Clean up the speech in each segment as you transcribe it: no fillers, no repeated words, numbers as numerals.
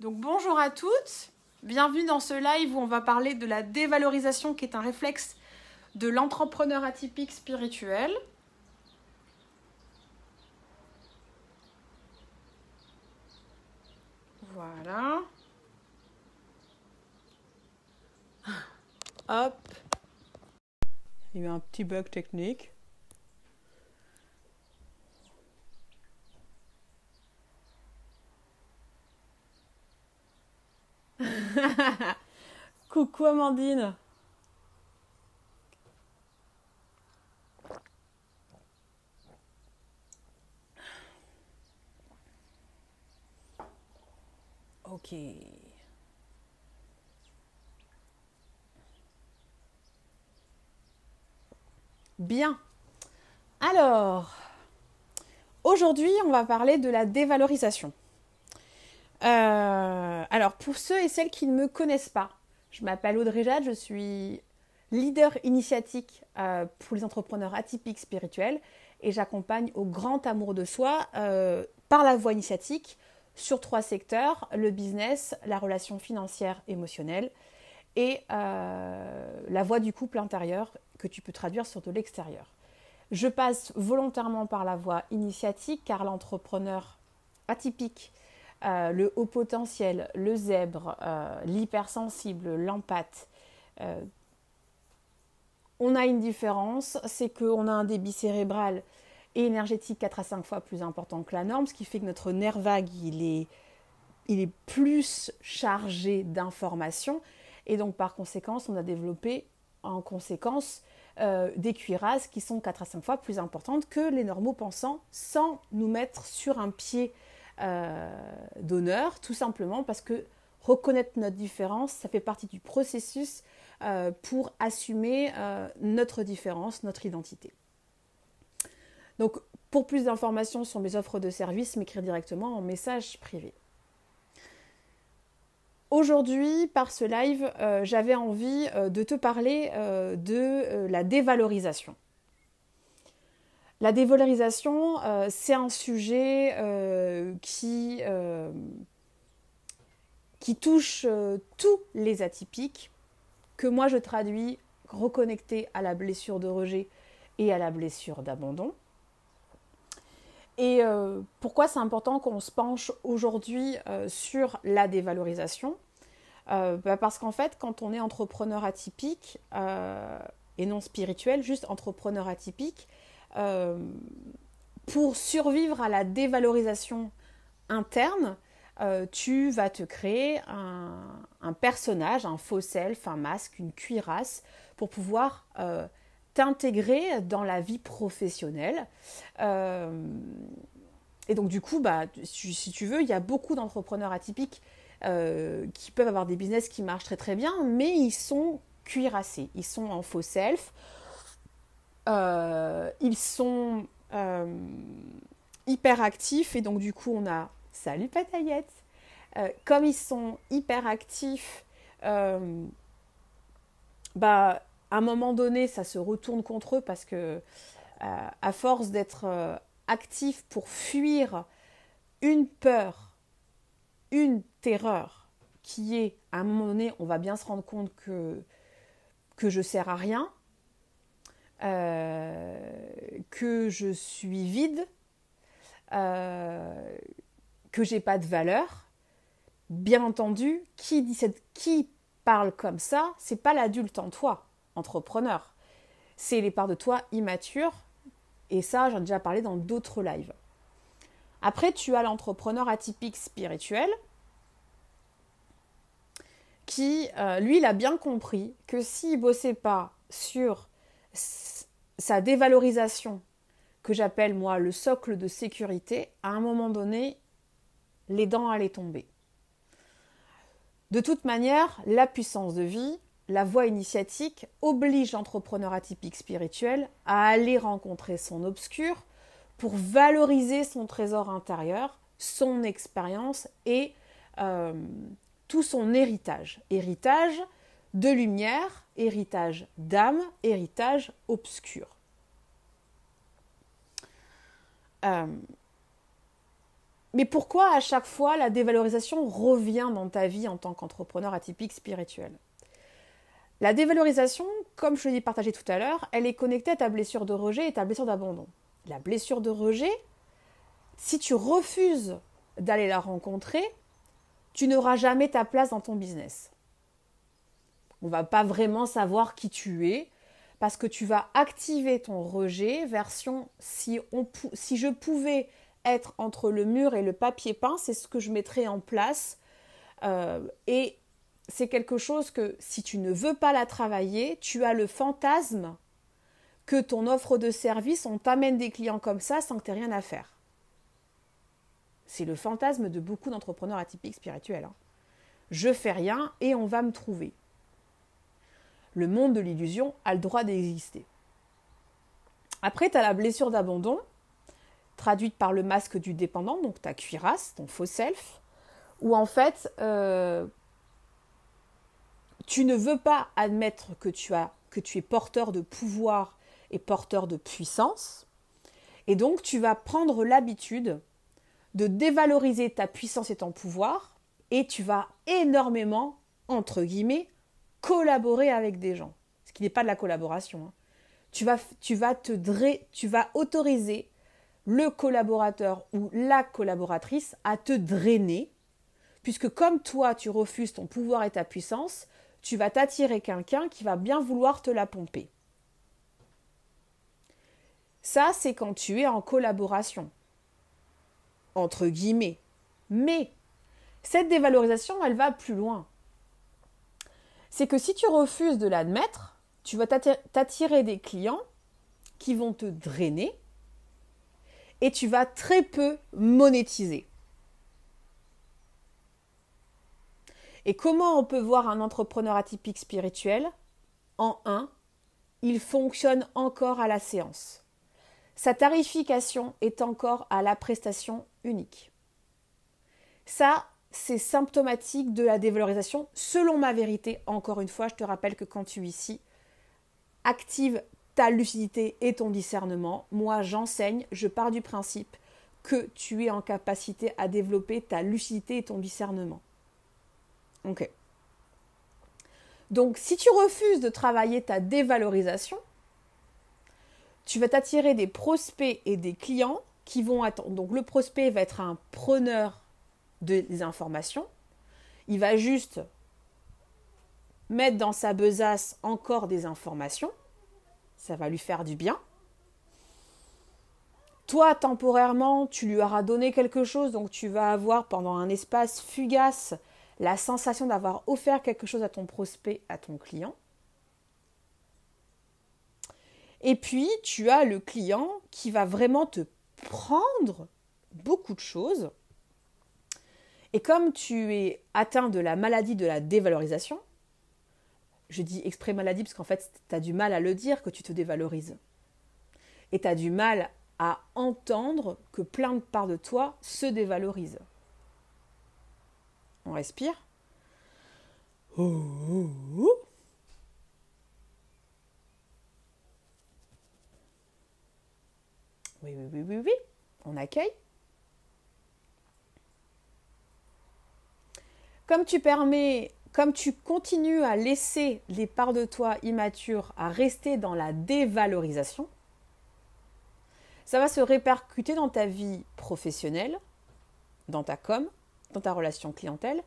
Donc bonjour à toutes, bienvenue dans ce live où on va parler de la dévalorisation qui est un réflexe de l'entrepreneur atypique spirituel. Voilà. Hop. Il y a eu un petit bug technique. Coucou Amandine. Ok. Bien. Alors, aujourd'hui, on va parler de la dévalorisation. Alors, pour ceux et celles qui ne me connaissent pas, je m'appelle Audrey Jade, je suis leader initiatique pour les entrepreneurs atypiques spirituels et j'accompagne au grand amour de soi par la voie initiatique sur 3 secteurs, le business, la relation financière émotionnelle et la voie du couple intérieur que tu peux traduire sur de l'extérieur. Je passe volontairement par la voie initiatique car l'entrepreneur atypique, le haut potentiel, le zèbre, l'hypersensible, l'empathe, on a une différence, c'est qu'on a un débit cérébral et énergétique 4 à 5 fois plus important que la norme, ce qui fait que notre nerf vague, il est plus chargé d'informations et donc par conséquence, on a développé en conséquence des cuirasses qui sont 4 à 5 fois plus importantes que les normaux pensants sans nous mettre sur un pied d'honneur, tout simplement parce que reconnaître notre différence, ça fait partie du processus pour assumer notre différence, notre identité. Donc, pour plus d'informations sur mes offres de services, m'écrire directement en message privé. Aujourd'hui, par ce live, j'avais envie de te parler de la dévalorisation. La dévalorisation, c'est un sujet qui touche tous les atypiques, que moi je traduis reconnecté à la blessure de rejet et à la blessure d'abandon. Et pourquoi c'est important qu'on se penche aujourd'hui sur la dévalorisation parce qu'en fait, quand on est entrepreneur atypique et non spirituel, juste entrepreneur atypique, pour survivre à la dévalorisation interne, tu vas te créer un personnage, un faux self, un masque, une cuirasse pour pouvoir t'intégrer dans la vie professionnelle. Et donc du coup, si tu veux, il y a beaucoup d'entrepreneurs atypiques qui peuvent avoir des business qui marchent très très bien, mais ils sont cuirassés, ils sont en faux self, ils sont hyper actifs et donc du coup on a salut Patayette, comme ils sont hyper actifs, à un moment donné ça se retourne contre eux parce que à force d'être actifs pour fuir une peur, une terreur qui est, à un moment donné, on va bien se rendre compte que je ne sers à rien, que je suis vide, que j'ai pas de valeur. Bien entendu, qui parle comme ça, c'est pas l'adulte en toi, entrepreneur. C'est les parts de toi immatures, et ça, j'en ai déjà parlé dans d'autres lives. Après, tu as l'entrepreneur atypique spirituel qui, lui, il a bien compris que s'il ne bossait pas sur sa dévalorisation, que j'appelle moi le socle de sécurité, à un moment donné, les dents allaient tomber. De toute manière, la puissance de vie, la voie initiatique oblige l'entrepreneur atypique spirituel à aller rencontrer son obscur pour valoriser son trésor intérieur, son expérience et tout son héritage. Héritage de lumière, héritage d'âme, héritage obscur. Mais pourquoi à chaque fois la dévalorisation revient dans ta vie en tant qu'entrepreneur atypique spirituel? La dévalorisation, comme je l'ai partagé tout à l'heure, elle est connectée à ta blessure de rejet et ta blessure d'abandon. La blessure de rejet, si tu refuses d'aller la rencontrer, tu n'auras jamais ta place dans ton business. On ne va pas vraiment savoir qui tu es parce que tu vas activer ton rejet version si je pouvais être entre le mur et le papier peint, c'est ce que je mettrais en place. Et c'est quelque chose que si tu ne veux pas la travailler, tu as le fantasme que ton offre de service, on t'amène des clients comme ça sans que tu aies rien à faire. C'est le fantasme de beaucoup d'entrepreneurs atypiques spirituels. Je fais rien et on va me trouver. Le monde de l'illusion a le droit d'exister. Après, tu as la blessure d'abandon, traduite par le masque du dépendant, donc ta cuirasse, ton faux self, où en fait, tu ne veux pas admettre que tu es porteur de pouvoir et porteur de puissance, et donc tu vas prendre l'habitude de dévaloriser ta puissance et ton pouvoir, et tu vas énormément, entre guillemets, collaborer avec des gens. Ce qui n'est pas de la collaboration. Tu vas autoriser le collaborateur ou la collaboratrice à te drainer, puisque comme toi, tu refuses ton pouvoir et ta puissance, tu vas t'attirer quelqu'un qui va bien vouloir te la pomper. Ça, c'est quand tu es en collaboration, entre guillemets. Mais cette dévalorisation, elle va plus loin. C'est que si tu refuses de l'admettre, tu vas t'attirer des clients qui vont te drainer et tu vas très peu monétiser. Et comment on peut voir un entrepreneur atypique spirituel? En 1, il fonctionne encore à la séance. Sa tarification est encore à la prestation unique. Ça, c'est symptomatique de la dévalorisation, selon ma vérité. Encore une fois, je te rappelle que quand tu es ici, active ta lucidité et ton discernement. Moi, j'enseigne, je pars du principe que tu es en capacité à développer ta lucidité et ton discernement. Ok. Donc, si tu refuses de travailler ta dévalorisation, tu vas t'attirer des prospects et des clients qui vont attendre. Donc, le prospect va être un preneur des informations. Il va juste mettre dans sa besace encore des informations. Ça va lui faire du bien. Toi, temporairement, tu lui auras donné quelque chose, donc tu vas avoir pendant un espace fugace la sensation d'avoir offert quelque chose à ton prospect, à ton client. Et puis, tu as le client qui va vraiment te prendre beaucoup de choses. Et comme tu es atteint de la maladie de la dévalorisation, je dis exprès maladie parce qu'en fait, tu as du mal à le dire que tu te dévalorises. Et tu as du mal à entendre que plein de parts de toi se dévalorisent. On respire. Oui. On accueille. Comme tu continues à laisser les parts de toi immatures à rester dans la dévalorisation, ça va se répercuter dans ta vie professionnelle, dans ta com, dans ta relation clientèle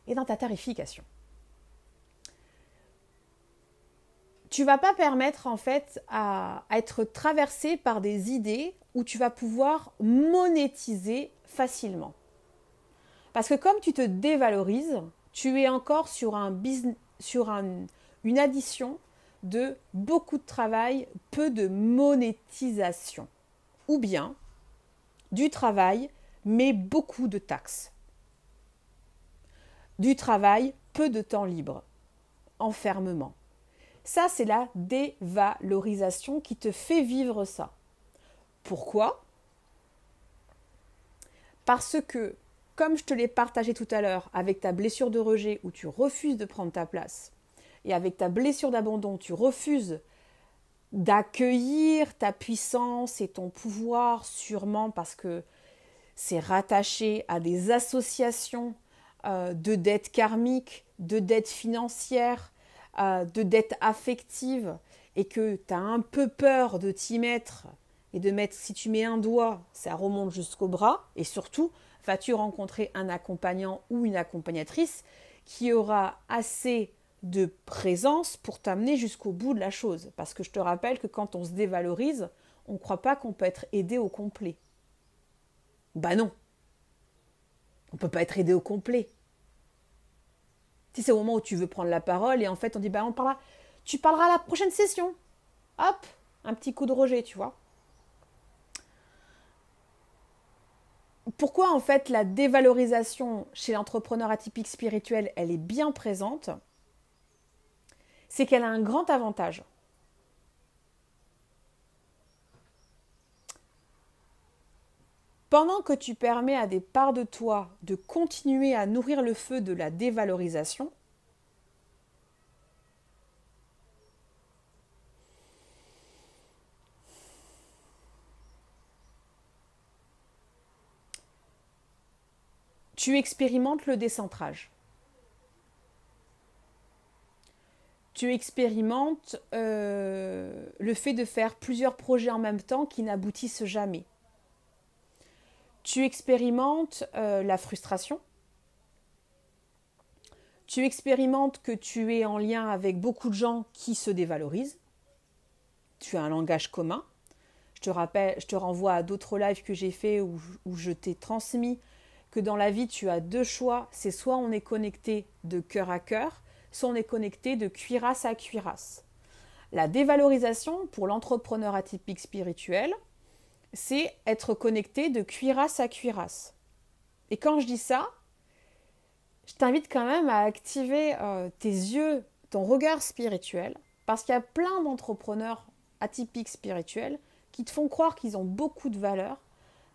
et dans ta tarification. Tu ne vas pas permettre en fait à être traversé par des idées où tu vas pouvoir monétiser facilement. Parce que comme tu te dévalorises, tu es encore sur une addition de beaucoup de travail, peu de monétisation. Ou bien du travail, mais beaucoup de taxes. Du travail, peu de temps libre. Enfermement. Ça, c'est la dévalorisation qui te fait vivre ça. Pourquoi? Parce que, comme je te l'ai partagé tout à l'heure, avec ta blessure de rejet où tu refuses de prendre ta place, et avec ta blessure d'abandon, tu refuses d'accueillir ta puissance et ton pouvoir, sûrement parce que c'est rattaché à des associations de dettes karmiques, de dettes financières, de dettes affectives, et que tu as un peu peur de t'y mettre et de mettre, si tu mets un doigt, ça remonte jusqu'au bras, et surtout, vas-tu rencontrer un accompagnant ou une accompagnatrice qui aura assez de présence pour t'amener jusqu'au bout de la chose. Parce que je te rappelle que quand on se dévalorise, on ne croit pas qu'on peut être aidé au complet. Bah non, on ne peut pas être aidé au complet. Si c'est au moment où tu veux prendre la parole et en fait on dit bah on parlera, tu parleras à la prochaine session. Hop, un petit coup de rejet, tu vois. Pourquoi en fait la dévalorisation chez l'entrepreneur atypique spirituel, elle est bien présente? C'est qu'elle a un grand avantage. Pendant que tu permets à des parts de toi de continuer à nourrir le feu de la dévalorisation, tu expérimentes le décentrage. Tu expérimentes le fait de faire plusieurs projets en même temps qui n'aboutissent jamais. Tu expérimentes la frustration. Tu expérimentes que tu es en lien avec beaucoup de gens qui se dévalorisent. Tu as un langage commun. Je te renvoie à d'autres lives que j'ai fait où je t'ai transmis que dans la vie, tu as deux choix. C'est soit on est connecté de cœur à cœur, soit on est connecté de cuirasse à cuirasse. La dévalorisation pour l'entrepreneur atypique spirituel, c'est être connecté de cuirasse à cuirasse. Et quand je dis ça, je t'invite quand même à activer tes yeux, ton regard spirituel, parce qu'il y a plein d'entrepreneurs atypiques spirituels qui te font croire qu'ils ont beaucoup de valeur,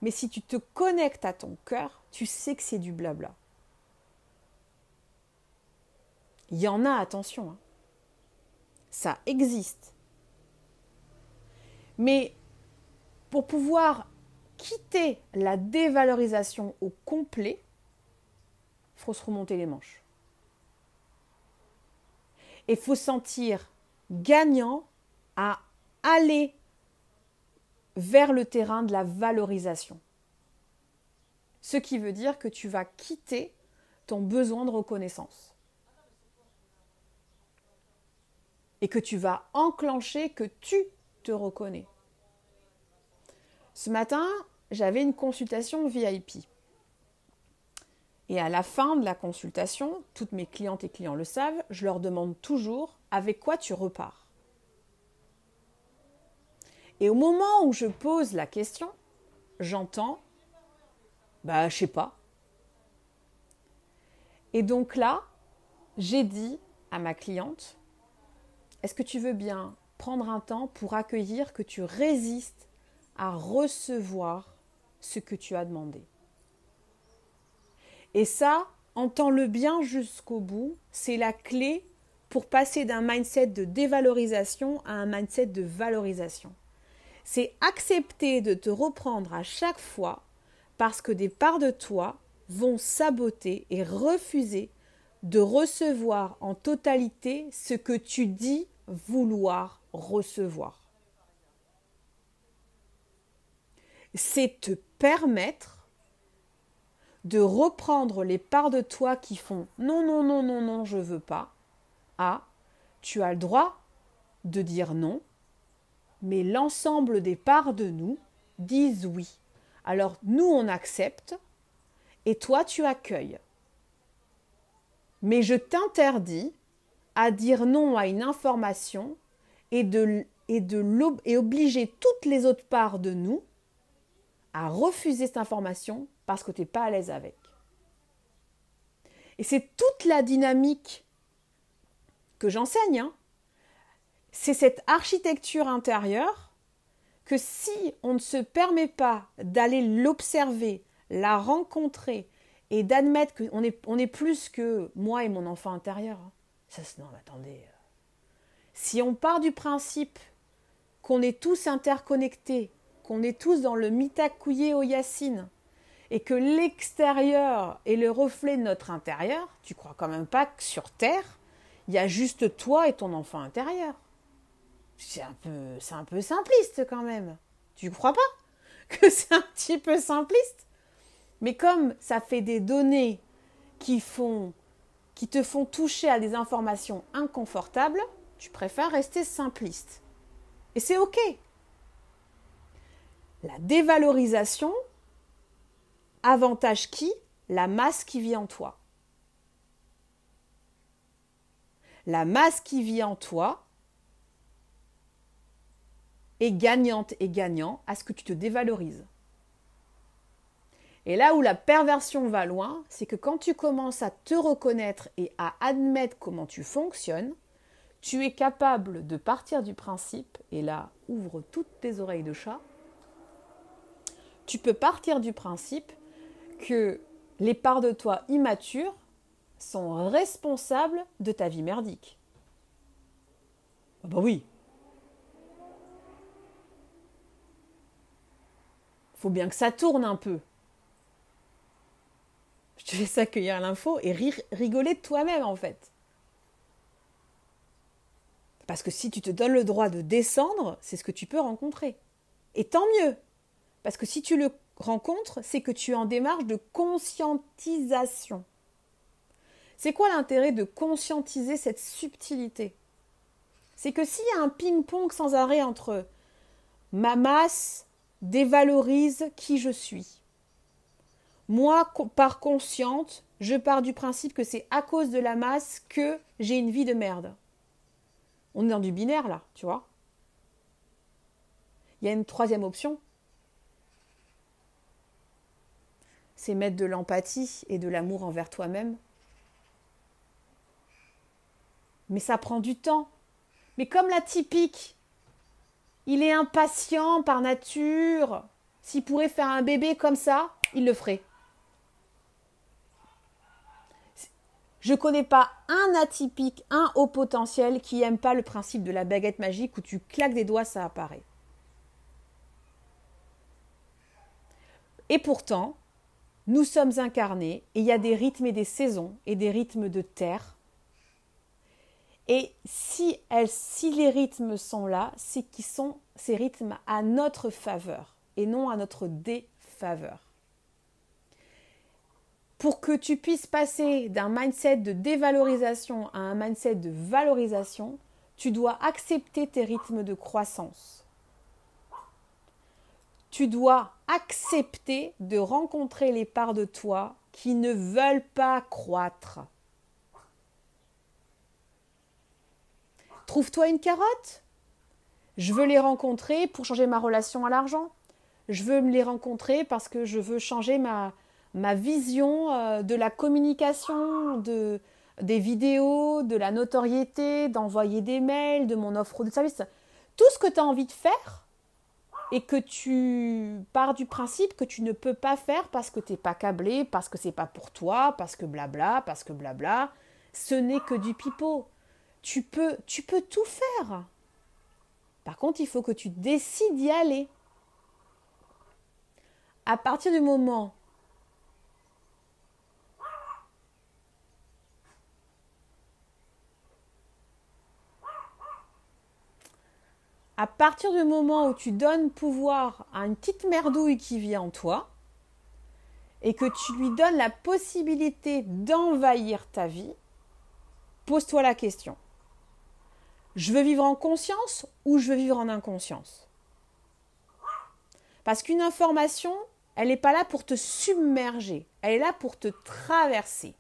mais si tu te connectes à ton cœur, tu sais que c'est du blabla. Il y en a, attention, hein. Ça existe. Mais pour pouvoir quitter la dévalorisation au complet, il faut se remonter les manches. Et il faut sentir gagnant à aller vers le terrain de la valorisation. Ce qui veut dire que tu vas quitter ton besoin de reconnaissance. Et que tu vas enclencher que tu te reconnais. Ce matin, j'avais une consultation VIP. Et à la fin de la consultation, toutes mes clientes et clients le savent, je leur demande toujours avec quoi tu repars. Et au moment où je pose la question, j'entends je sais pas. Et donc là, j'ai dit à ma cliente, est-ce que tu veux bien prendre un temps pour accueillir que tu résistes à recevoir ce que tu as demandé? Et ça, entends-le bien jusqu'au bout, c'est la clé pour passer d'un mindset de dévalorisation à un mindset de valorisation. C'est accepter de te reprendre à chaque fois parce que des parts de toi vont saboter et refuser de recevoir en totalité ce que tu dis vouloir recevoir. C'est te permettre de reprendre les parts de toi qui font non, non, non, non, non, je veux pas, tu as le droit de dire non, mais l'ensemble des parts de nous disent oui. Alors nous, on accepte et toi, tu accueilles. Mais je t'interdis à dire non à une information et obliger toutes les autres parts de nous à refuser cette information parce que tu n'es pas à l'aise avec. Et c'est toute la dynamique que j'enseigne, hein. C'est cette architecture intérieure que si on ne se permet pas d'aller l'observer, la rencontrer et d'admettre qu'on est plus que moi et mon enfant intérieur. Non, mais attendez. Si on part du principe qu'on est tous interconnectés, qu'on est tous dans le mitakuye Oyasin et que l'extérieur est le reflet de notre intérieur, tu crois quand même pas que sur Terre, il y a juste toi et ton enfant intérieur. C'est un peu simpliste quand même. Tu crois pas que c'est un petit peu simpliste? Mais comme ça fait des données qui te font toucher à des informations inconfortables, tu préfères rester simpliste. Et c'est OK. La dévalorisation avantage qui? La masse qui vit en toi. La masse qui vit en toi est gagnante et gagnant à ce que tu te dévalorises. Et là où la perversion va loin, c'est que quand tu commences à te reconnaître et à admettre comment tu fonctionnes, tu es capable de partir du principe, et là, ouvre toutes tes oreilles de chat, tu peux partir du principe que les parts de toi immatures sont responsables de ta vie merdique. Ah bah oui. Faut bien que ça tourne un peu. Je te laisse accueillir l'info et rigoler de toi-même en fait. Parce que si tu te donnes le droit de descendre, c'est ce que tu peux rencontrer. Et tant mieux. Parce que si tu le rencontres, c'est que tu es en démarche de conscientisation. C'est quoi l'intérêt de conscientiser cette subtilité? C'est que s'il y a un ping-pong sans arrêt entre ma masse dévalorise qui je suis, moi, par consciente, je pars du principe que c'est à cause de la masse que j'ai une vie de merde. On est dans du binaire là, tu vois. Il y a une troisième option. C'est mettre de l'empathie et de l'amour envers toi-même. Mais ça prend du temps. Mais comme l'atypique, il est impatient par nature. S'il pourrait faire un bébé comme ça, il le ferait. Je ne connais pas un atypique, un haut potentiel qui n'aime pas le principe de la baguette magique où tu claques des doigts, ça apparaît. Et pourtant, nous sommes incarnés et il y a des rythmes et des saisons et des rythmes de terre. Et si les rythmes sont là, c'est qu'ils sont ces rythmes à notre faveur et non à notre défaveur. Pour que tu puisses passer d'un mindset de dévalorisation à un mindset de valorisation, tu dois accepter tes rythmes de croissance. Tu dois accepter de rencontrer les parts de toi qui ne veulent pas croître. Trouve-toi une carotte. Je veux les rencontrer pour changer ma relation à l'argent. Je veux me les rencontrer parce que je veux changer ma vision de la communication, des vidéos, de la notoriété, d'envoyer des mails, de mon offre de service. Tout ce que tu as envie de faire et que tu pars du principe que tu ne peux pas faire parce que tu n'es pas câblé, parce que c'est pas pour toi, parce que blabla, ce n'est que du pipeau. Tu peux tout faire. Par contre, il faut que tu décides d'y aller. À partir du moment où tu donnes pouvoir à une petite merdouille qui vit en toi et que tu lui donnes la possibilité d'envahir ta vie, pose-toi la question. Je veux vivre en conscience ou je veux vivre en inconscience? Parce qu'une information, elle n'est pas là pour te submerger, elle est là pour te traverser.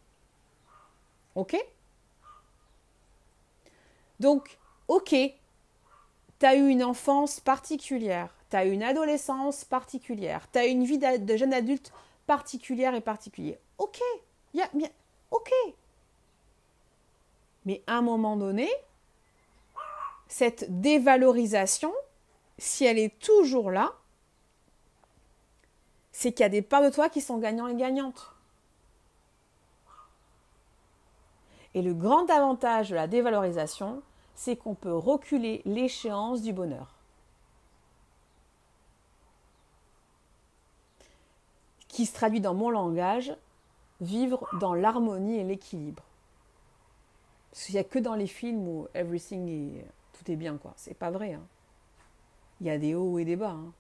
Ok? Donc, ok, tu as eu une enfance particulière, tu as eu une adolescence particulière, tu as eu une vie de jeune adulte particulière et particulière. Ok, ok. Mais à un moment donné, cette dévalorisation, si elle est toujours là, c'est qu'il y a des parts de toi qui sont gagnants et gagnantes. Et le grand avantage de la dévalorisation, c'est qu'on peut reculer l'échéance du bonheur. qui se traduit dans mon langage, vivre dans l'harmonie et l'équilibre. Parce qu'il n'y a que dans les films où tout est bien, quoi. C'est pas vrai. Hein. Il y a des hauts et des bas. Hein.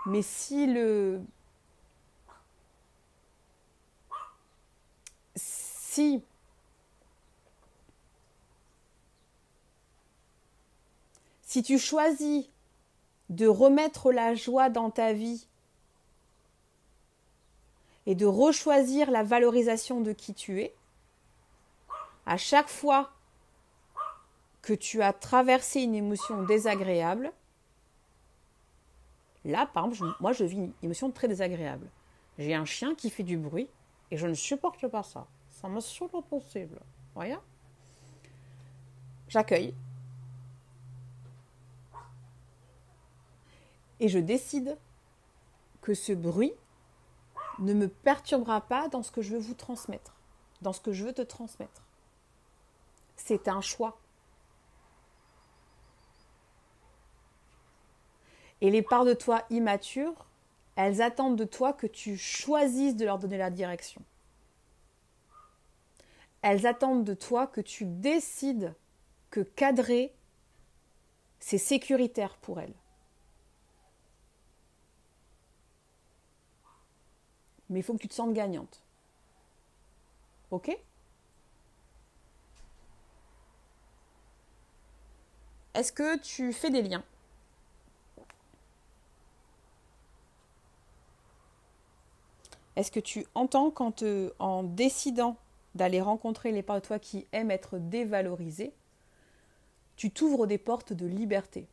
Mais si tu choisis de remettre la joie dans ta vie et de rechoisir la valorisation de qui tu es, à chaque fois que tu as traversé une émotion désagréable, là, par exemple, moi, je vis une émotion très désagréable. J'ai un chien qui fait du bruit et je ne supporte pas ça. Ça me saoule au possible. Vous voyez ? J'accueille. Et je décide que ce bruit ne me perturbera pas dans ce que je veux vous transmettre, dans ce que je veux te transmettre. C'est un choix. Et les parts de toi immatures, elles attendent de toi que tu choisisses de leur donner la direction. Elles attendent de toi que tu décides que cadrer, c'est sécuritaire pour elles. Mais il faut que tu te sentes gagnante. Ok ? Est-ce que tu fais des liens ? Est-ce que tu entends quand, en décidant d'aller rencontrer les parts de toi qui aiment être dévalorisées, tu t'ouvres des portes de liberté ?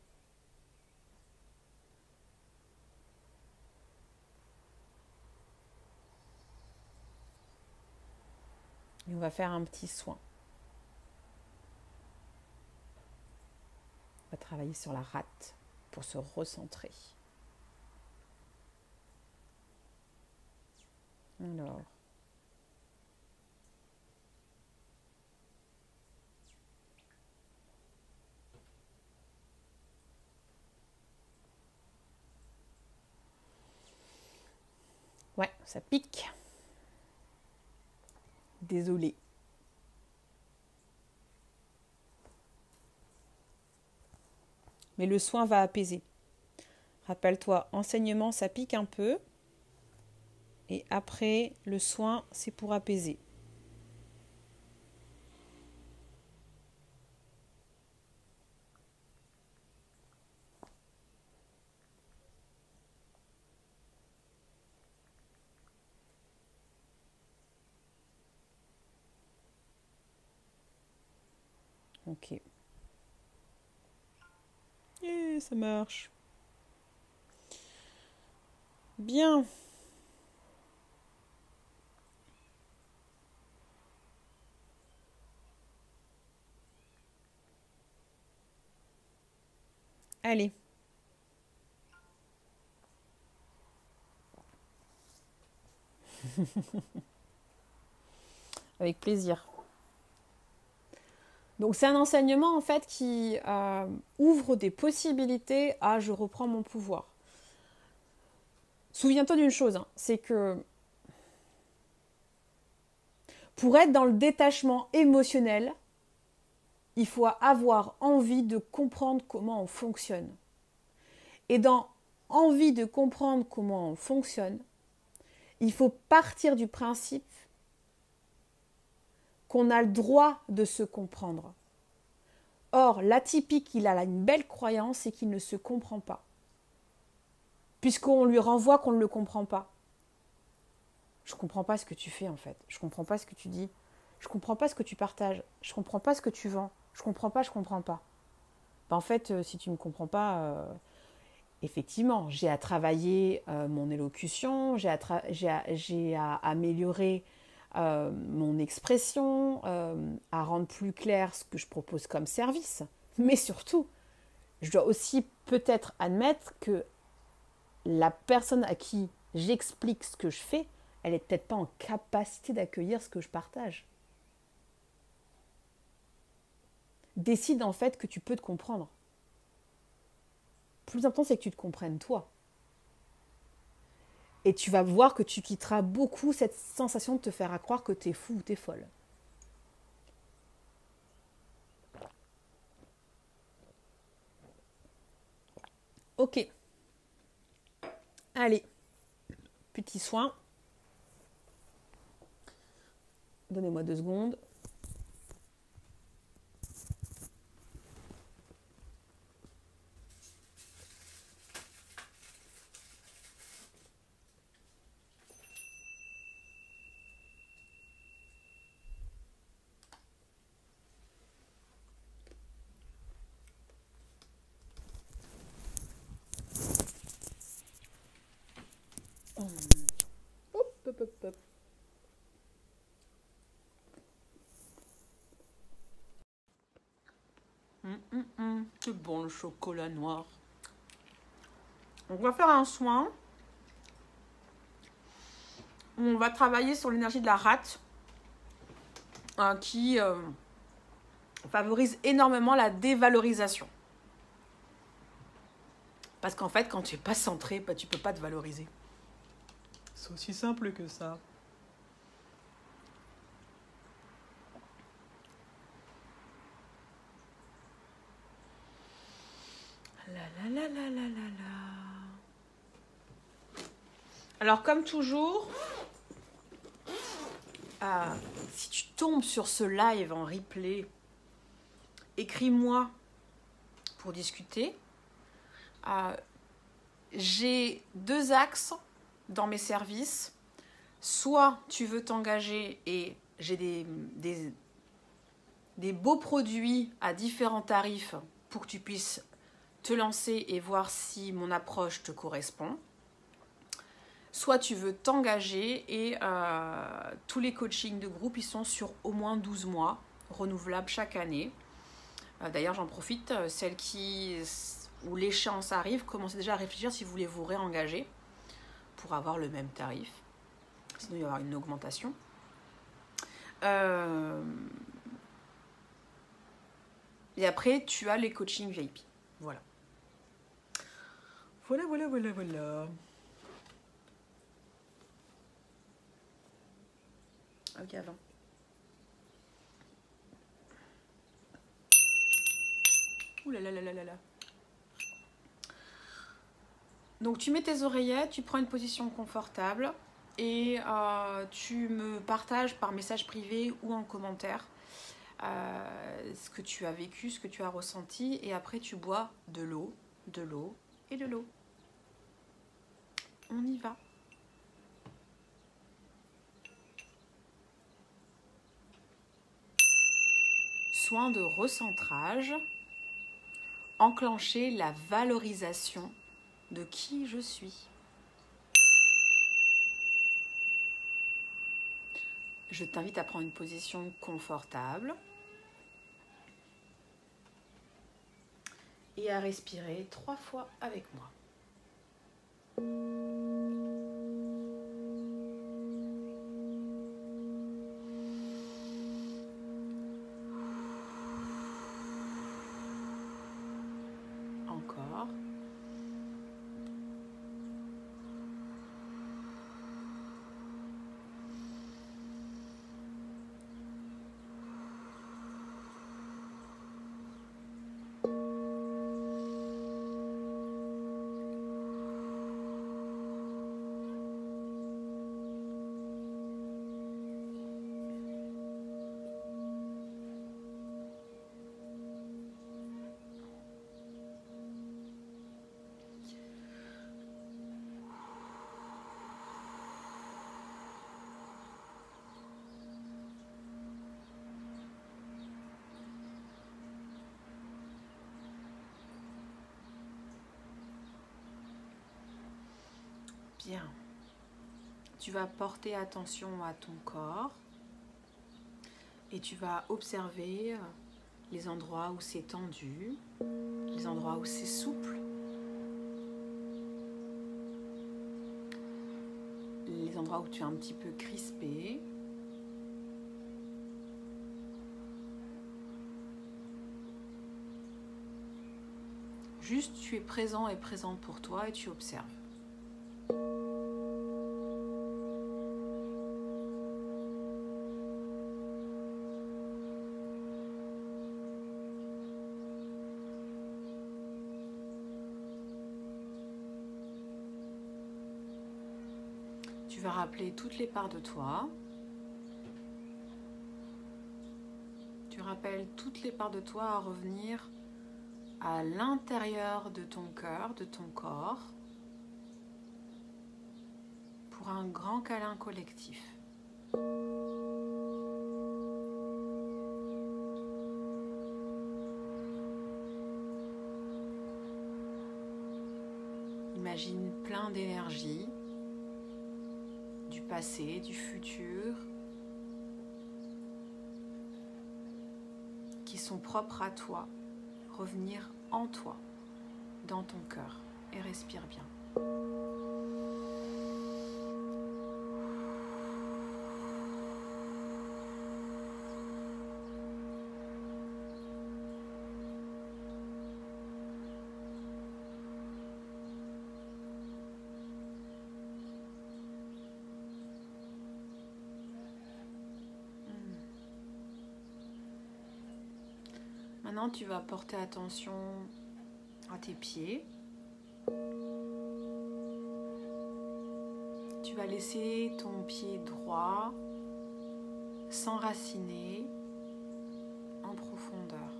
Et on va faire un petit soin. On va travailler sur la rate pour se recentrer. Alors. Ouais, ça pique. Désolée. Mais le soin va apaiser. Rappelle-toi, enseignement, ça pique un peu. Et après, le soin, c'est pour apaiser. Ok. Et ça marche. Bien. Allez. Avec plaisir. Donc c'est un enseignement en fait qui ouvre des possibilités à je reprends mon pouvoir. Souviens-toi d'une chose, hein, c'est que pour être dans le détachement émotionnel, il faut avoir envie de comprendre comment on fonctionne. Et dans envie de comprendre comment on fonctionne, il faut partir du principe qu'on a le droit de se comprendre. Or, l'atypique, il a une belle croyance, c'est qu'il ne se comprend pas. Puisqu'on lui renvoie qu'on ne le comprend pas. Je ne comprends pas ce que tu fais en fait. Je ne comprends pas ce que tu dis. Je ne comprends pas ce que tu partages. Je ne comprends pas ce que tu vends. Je ne comprends pas, je ne comprends pas. Ben, en fait, si tu ne me comprends pas, effectivement, j'ai à travailler mon élocution, j'ai à améliorer mon expression, à rendre plus clair ce que je propose comme service. Mais surtout, je dois aussi peut-être admettre que la personne à qui j'explique ce que je fais, elle n'est peut-être pas en capacité d'accueillir ce que je partage. Décide en fait que tu peux te comprendre. Le plus important, c'est que tu te comprennes toi. Et tu vas voir que tu quitteras beaucoup cette sensation de te faire croire que t'es fou ou t'es folle. Ok. Allez. Petit soin. Donnez-moi 2 secondes. Hop, hop, hop, hop. C'est bon le chocolat noir. On va faire un soin. On va travailler sur l'énergie de la rate qui favorise énormément la dévalorisation. Parce qu'en fait, quand tu n'es pas centré, bah, tu ne peux pas te valoriser. C'est aussi simple que ça. Alors, comme toujours, si tu tombes sur ce live en replay, écris-moi pour discuter. J'ai 2 axes dans mes services. Soit tu veux t'engager et j'ai des beaux produits à différents tarifs pour que tu puisses te lancer et voir si mon approche te correspond. Soit tu veux t'engager et tous les coachings de groupe, ils sont sur au moins 12 mois, renouvelables chaque année. D'ailleurs, j'en profite, celles où l'échéance arrive, commencez déjà à réfléchir si vous voulez vous réengager pour avoir le même tarif. Sinon, il va y avoir une augmentation. Et après, tu as les coachings VIP. Voilà. Voilà. Ok, avant. Ouh là là là là là là. Donc, tu mets tes oreillettes, tu prends une position confortable et tu me partages par message privé ou en commentaire ce que tu as vécu, ce que tu as ressenti, et après tu bois de l'eau et de l'eau. On y va. Soin de recentrage, enclencher la valorisation de qui je suis. Je t'invite à prendre une position confortable et à respirer 3 fois avec moi. Encore. Bien. Tu vas porter attention à ton corps et tu vas observer les endroits où c'est tendu, les endroits où c'est souple, les endroits où tu es un petit peu crispé. Juste, tu es présent et présente pour toi et tu observes. Tu vas rappeler toutes les parts de toi. Tu rappelles toutes les parts de toi à revenir à l'intérieur de ton cœur, de ton corps, pour un grand câlin collectif. Imagine plein d'énergie, du passé, du futur, qui sont propres à toi, revenir en toi, dans ton cœur, et respire bien. Maintenant, tu vas porter attention à tes pieds. Tu vas laisser ton pied droit s'enraciner en profondeur.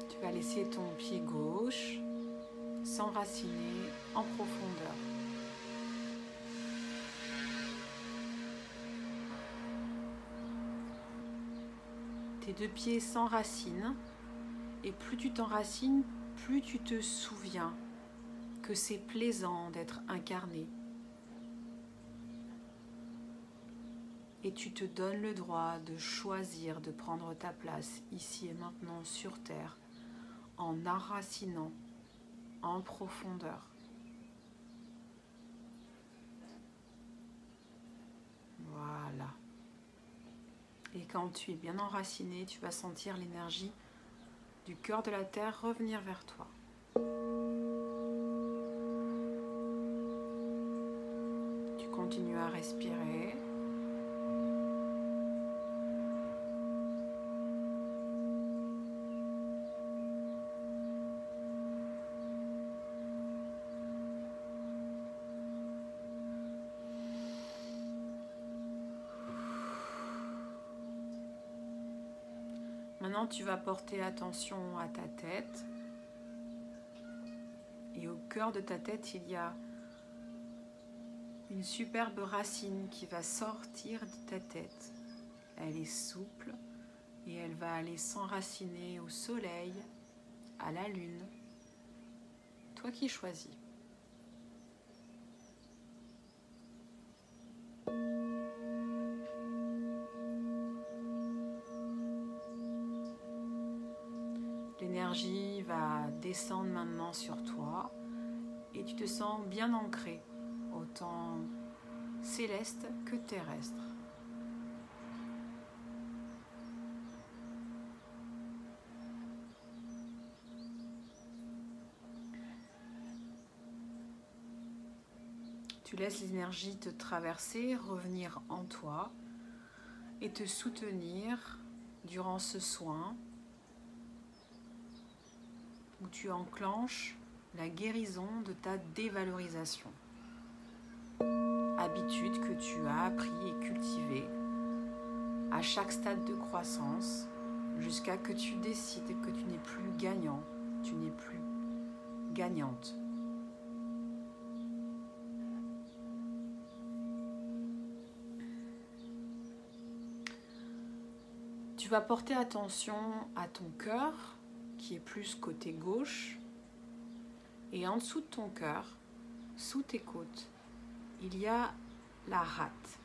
Tu vas laisser ton pied gauche s'enraciner en profondeur. Tes deux pieds s'enracinent et plus tu t'enracines, plus tu te souviens que c'est plaisant d'être incarné. Et tu te donnes le droit de choisir de prendre ta place ici et maintenant sur Terre en enracinant en profondeur. Voilà. Et quand tu es bien enraciné, tu vas sentir l'énergie du cœur de la terre revenir vers toi. Tu continues à respirer. Maintenant, tu vas porter attention à ta tête. Et au cœur de ta tête, il y a une superbe racine qui va sortir de ta tête. Elle est souple et elle va aller s'enraciner au soleil, à la lune. Toi qui choisis. L'énergie va descendre maintenant sur toi et tu te sens bien ancré, autant céleste que terrestre. Tu laisses l'énergie te traverser, revenir en toi et te soutenir durant ce soin où tu enclenches la guérison de ta dévalorisation. Habitude que tu as appris et cultivée à chaque stade de croissance jusqu'à que tu décides que tu n'es plus gagnant, tu n'es plus gagnante. Tu vas porter attention à ton cœur qui est plus côté gauche et en dessous de ton cœur, sous tes côtes, il y a la rate.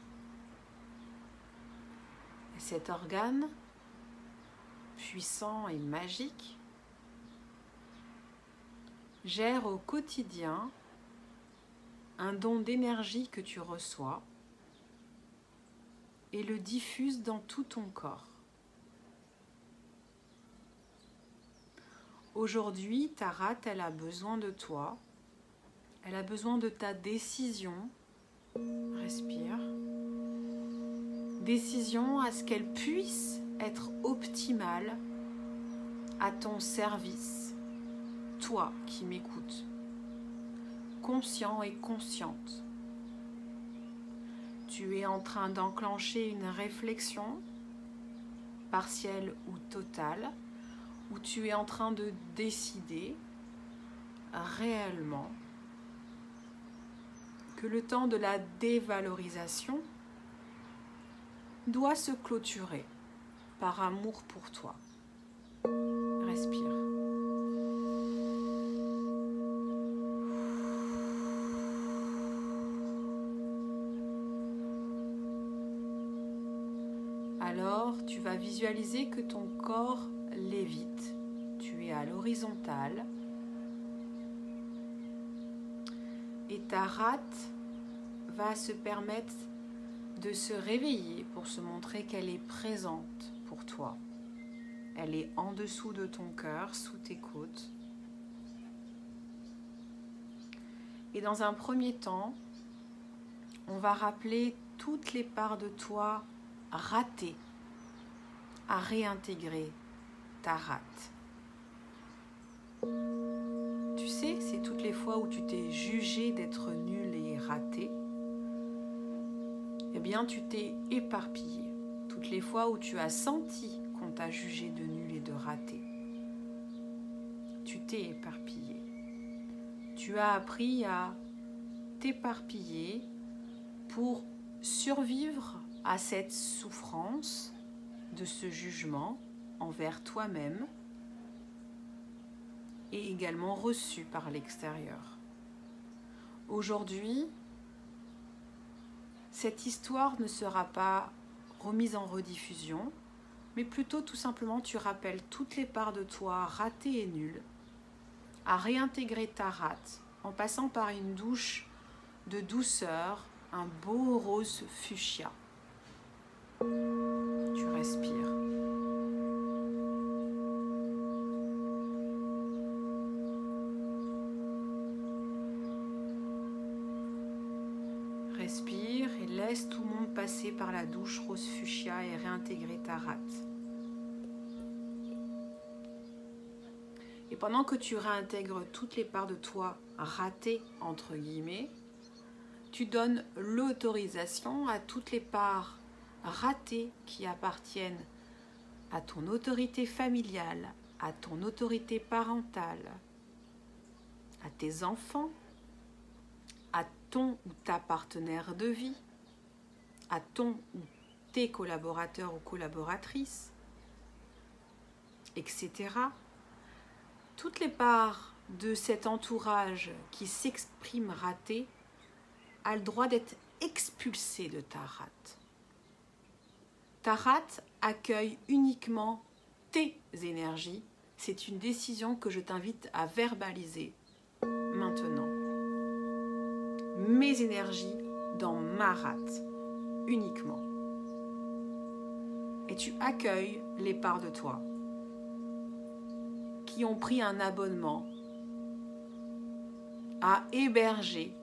Et cet organe puissant et magique gère au quotidien un don d'énergie que tu reçois et le diffuse dans tout ton corps. Aujourd'hui, ta rate, elle a besoin de toi. Elle a besoin de ta décision. Respire. Décision à ce qu'elle puisse être optimale à ton service, toi qui m'écoutes, conscient et consciente. Tu es en train d'enclencher une réflexion, partielle ou totale, où tu es en train de décider réellement que le temps de la dévalorisation doit se clôturer par amour pour toi. Respire. Alors, tu vas visualiser que ton corps lévite. Tu es à l'horizontale. Et ta rate va se permettre de se réveiller pour se montrer qu'elle est présente pour toi. Elle est en dessous de ton cœur, sous tes côtes. Et dans un premier temps, on va rappeler toutes les parts de toi ratées à réintégrer ta rate. Tu sais, c'est toutes les fois où tu t'es jugé d'être nul et raté. Eh bien, tu t'es éparpillé. Toutes les fois où tu as senti qu'on t'a jugé de nul et de raté, tu t'es éparpillé. Tu as appris à t'éparpiller pour survivre à cette souffrance de ce jugement envers toi-même et également reçu par l'extérieur. Aujourd'hui, cette histoire ne sera pas remise en rediffusion, mais plutôt tout simplement tu rappelles toutes les parts de toi ratées et nulles à réintégrer ta rate en passant par une douche de douceur, un beau rose fuchsia. Tu respires. Respire et laisse tout le monde passer par la douche rose fuchsia et réintégrer ta rate. Et pendant que tu réintègres toutes les parts de toi ratées, entre guillemets, tu donnes l'autorisation à toutes les parts ratées qui appartiennent à ton autorité familiale, à ton autorité parentale, à tes enfants, à ton ou ta partenaire de vie, à ton ou tes collaborateurs ou collaboratrices, etc. Toutes les parts de cet entourage qui s'exprime raté a le droit d'être expulsé de ta rate. Ta rate accueille uniquement tes énergies. C'est une décision que je t'invite à verbaliser maintenant. Mes énergies dans ma rate, uniquement. Et tu accueilles les parts de toi qui ont pris un abonnement à héberger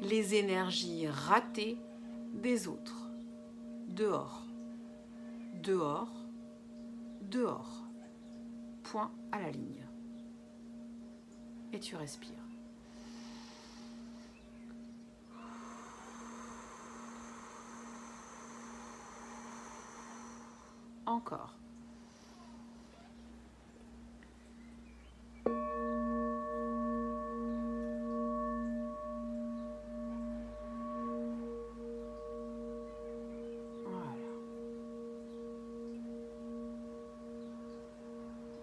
les énergies ratées des autres. Dehors, dehors, dehors. Point à la ligne. Et tu respires. Encore.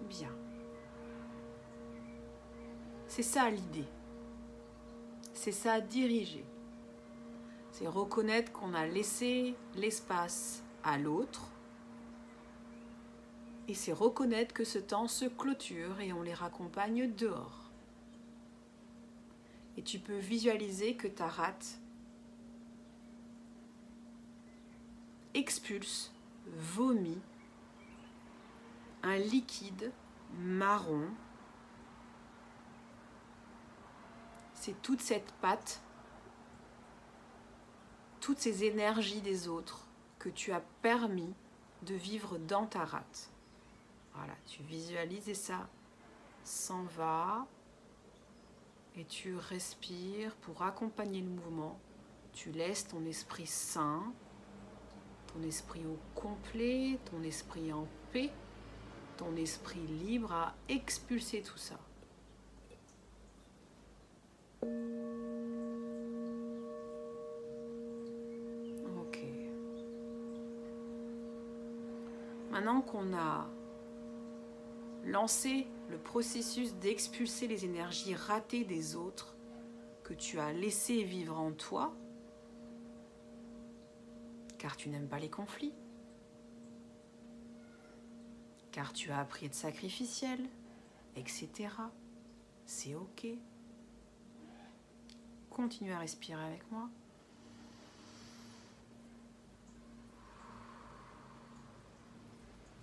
Bien. C'est ça l'idée. C'est ça diriger. C'est reconnaître qu'on a laissé l'espace à l'autre. Et c'est reconnaître que ce temps se clôture et on les raccompagne dehors. Et tu peux visualiser que ta rate expulse, vomit un liquide marron. C'est toute cette pâte, toutes ces énergies des autres que tu as permis de vivre dans ta rate. Voilà, tu visualises et ça s'en va. Et tu respires pour accompagner le mouvement. Tu laisses ton esprit sain, ton esprit au complet, ton esprit en paix, ton esprit libre à expulser tout ça. Ok. Maintenant qu'on a lancé le processus d'expulser les énergies ratées des autres que tu as laissé vivre en toi, car tu n'aimes pas les conflits, car tu as appris à être sacrificiel, etc. C'est ok. Continue à respirer avec moi.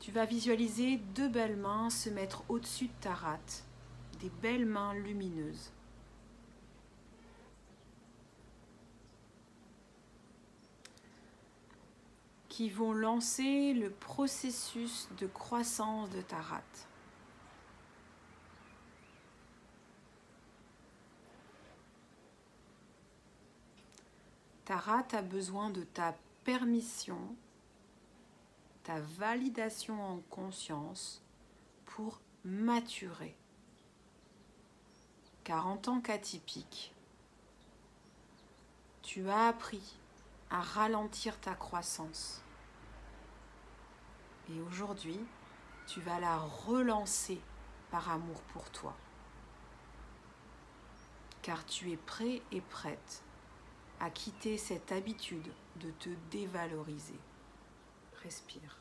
Tu vas visualiser 2 belles mains se mettre au-dessus de ta rate, des belles mains lumineuses. Qui vont lancer le processus de croissance de ta rate. Ta rate a besoin de ta permission, ta validation en conscience pour maturer. Car en tant qu'atypique, tu as appris à ralentir ta croissance. Et aujourd'hui, tu vas la relancer par amour pour toi. Car tu es prêt et prête à quitter cette habitude de te dévaloriser. Respire.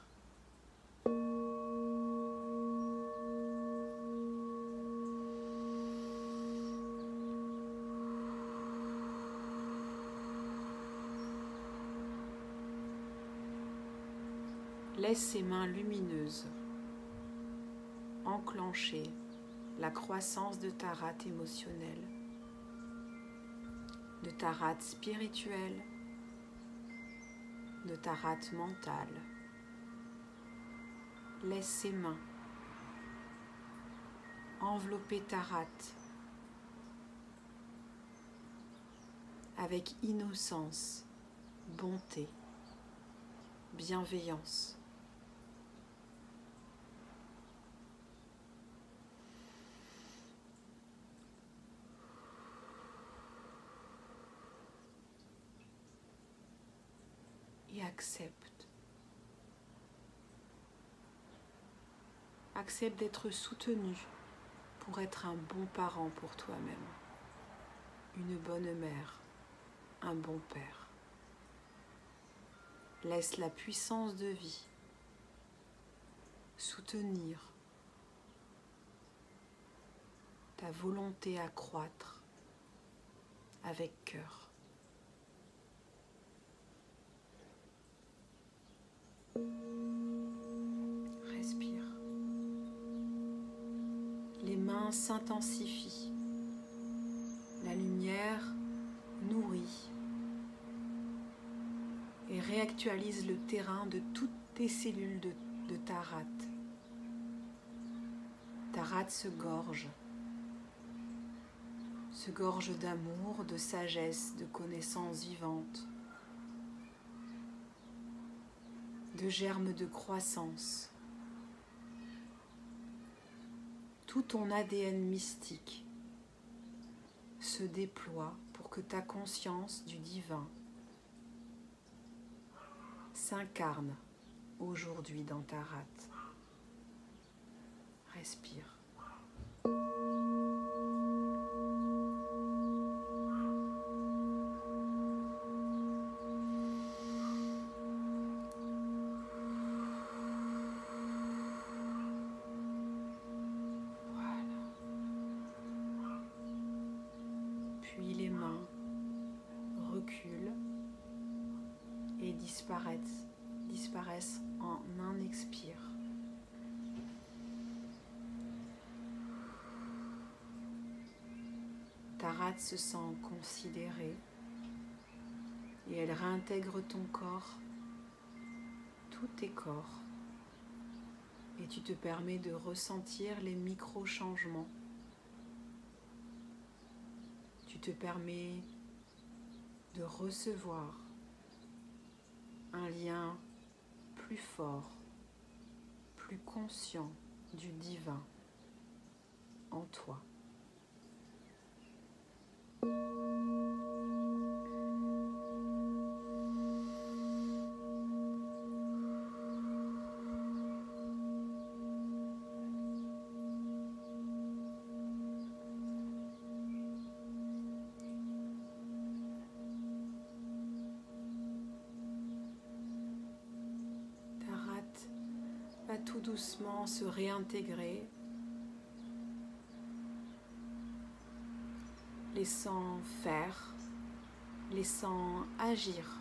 Laisse ces mains lumineuses enclencher la croissance de ta rate émotionnelle, de ta rate spirituelle, de ta rate mentale. Laisse ces mains envelopper ta rate avec innocence, bonté, bienveillance. Et accepte. Accepte d'être soutenu pour être un bon parent pour toi-même, une bonne mère, un bon père. Laisse la puissance de vie soutenir ta volonté à croître avec cœur. Respire. Les mains s'intensifient. La lumière nourrit et réactualise le terrain de toutes tes cellules de ta rate. Ta rate se gorge d'amour, de sagesse, de connaissances vivantes, de germes de croissance. Tout ton ADN mystique se déploie pour que ta conscience du divin s'incarne aujourd'hui dans ta rate. Respire. Puis les mains reculent et disparaissent en un expire. Ta rate se sent considérée et elle réintègre ton corps, tous tes corps, Et tu te permets de ressentir les micro-changements. Tu te permets de recevoir un lien plus fort, plus conscient du divin en toi. Va tout doucement se réintégrer, laissant faire, laissant agir.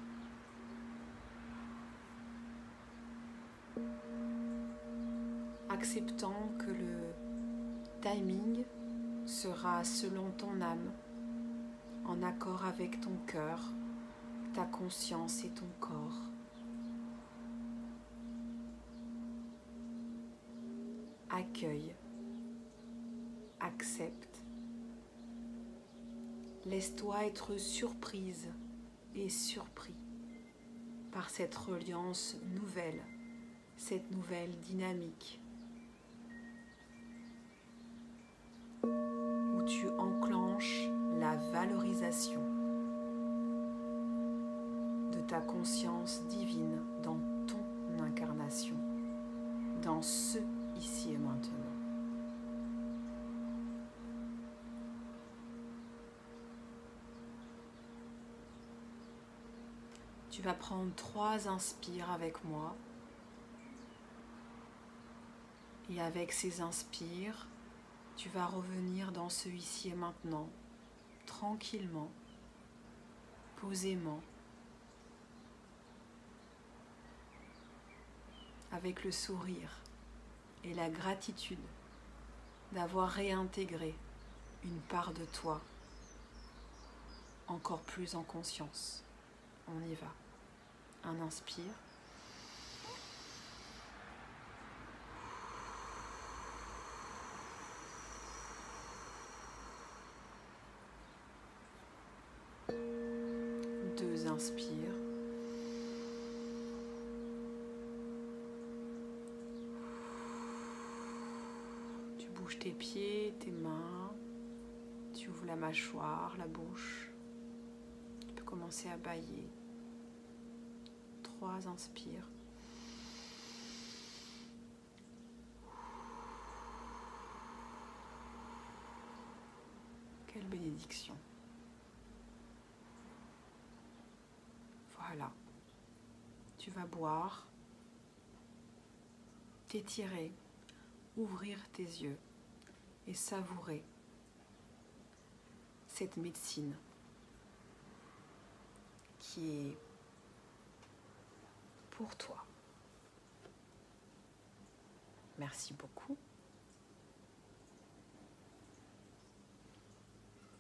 Acceptant que le timing sera selon ton âme, en accord avec ton cœur, ta conscience et ton corps. Accueille, accepte, laisse-toi être surprise et surpris par cette reliance nouvelle, cette nouvelle dynamique où tu enclenches la valorisation de ta conscience divine dans ton incarnation, dans ce ici et maintenant. Tu vas prendre 3 inspires avec moi. Et avec ces inspires, tu vas revenir dans ce ici et maintenant, tranquillement, posément, avec le sourire et la gratitude d'avoir réintégré une part de toi encore plus en conscience. On y va. Un inspire. Deux inspires. Tu bouges tes pieds, tes mains. Tu ouvres la mâchoire, la bouche. Tu peux commencer à bâiller. 3 inspires. Quelle bénédiction. Voilà. Tu vas boire, t'étirer, ouvrir tes yeux et savourer cette médecine qui est pour toi. Merci beaucoup.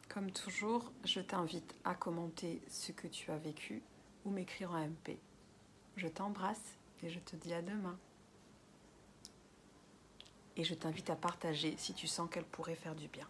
Comme toujours, je t'invite à commenter ce que tu as vécu ou m'écrire en MP. Je t'embrasse et je te dis à demain. Et je t'invite à partager si tu sens qu'elle pourrait faire du bien.